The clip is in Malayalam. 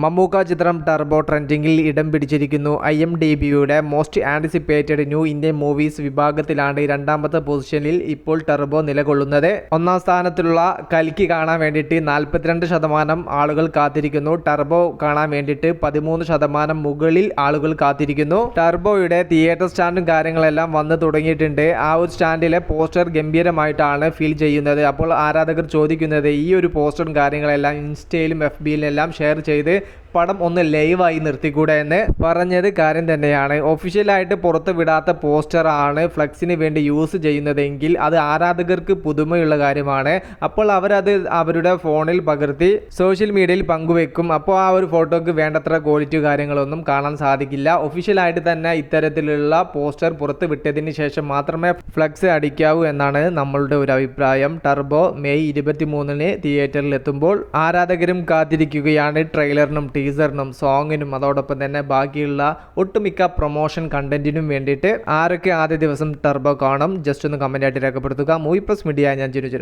മമ്മൂക്ക ചിത്രം ടർബോ ട്രെൻഡിങ്ങിൽ ഇടം പിടിച്ചിരിക്കുന്നു. IMDbയുടെ most anticipated new Indian movies വിഭാഗത്തിലാണ് രണ്ടാമത്തെ പൊസിഷനിൽ ഇപ്പോൾ ടർബോ നിലകൊള്ളുന്നത്. ഒന്നാം സ്ഥാനത്തുള്ള കൽക്കി കാണാൻ വേണ്ടിയിട്ട് 42% ആളുകൾ കാത്തിരിക്കുന്നു. ടർബോ കാണാൻ വേണ്ടിയിട്ട് 13% മുകളിൽ ആളുകൾ കാത്തിരിക്കുന്നു. ടർബോയുടെ തിയേറ്റർ സ്റ്റാൻഡും കാര്യങ്ങളെല്ലാം വന്ന് തുടങ്ങിയിട്ടുണ്ട്. ആ ഒരു സ്റ്റാൻഡിലെ പോസ്റ്റർ ഗംഭീരമായിട്ടാണ് ഫീൽ ചെയ്യുന്നത്. അപ്പോൾ ആരാധകർ ചോദിക്കുന്നത് ഈ ഒരു പോസ്റ്ററും കാര്യങ്ങളെല്ലാം ഇൻസ്റ്റയിലും FBയിലും എല്ലാം ഷെയർ ചെയ്ത് പടം ഒന്ന് ലൈവായി നിർത്തിക്കൂടെ എന്ന് പറഞ്ഞത് കാര്യം തന്നെയാണ്. ഒഫീഷ്യലായിട്ട് പുറത്ത് വിടാത്ത പോസ്റ്ററാണ് ഫ്ലെക്സിന് വേണ്ടി യൂസ് ചെയ്യുന്നതെങ്കിൽ അത് ആരാധകർക്ക് പുതുമയുള്ള കാര്യമാണ്. അപ്പോൾ അവരത് അവരുടെ ഫോണിൽ പകർത്തി സോഷ്യൽ മീഡിയയിൽ പങ്കുവെക്കും. അപ്പോൾ ആ ഒരു ഫോട്ടോക്ക് വേണ്ടത്ര ക്വാളിറ്റി കാര്യങ്ങളൊന്നും കാണാൻ സാധിക്കില്ല. ഒഫീഷ്യലായിട്ട് തന്നെ ഇത്തരത്തിലുള്ള പോസ്റ്റർ പുറത്ത് വിട്ടതിന് ശേഷം മാത്രമേ ഫ്ലെക്സ് അടിക്കാവൂ എന്നാണ് നമ്മളുടെ ഒരു അഭിപ്രായം. ടർബോ മെയ് 23 തിയേറ്ററിൽ എത്തുമ്പോൾ ആരാധകരും കാത്തിരിക്കുകയാണ് ട്രെയിലറിനും ടീസറിനും സോങ്ങിനും അതോടൊപ്പം തന്നെ ബാക്കിയുള്ള ഒട്ടുമിക്ക പ്രൊമോഷൻ കണ്ടന്റിനും വേണ്ടിയിട്ട്. ആരൊക്കെ ആദ്യ ദിവസം ടർബോ കാണും ജസ്റ്റ് ഒന്ന് കമന്റ് ആയിട്ട് രേഖപ്പെടുത്തുക. മൂവി പ്ലസ് മീഡിയ, ഞാൻ ജിനുജൻ.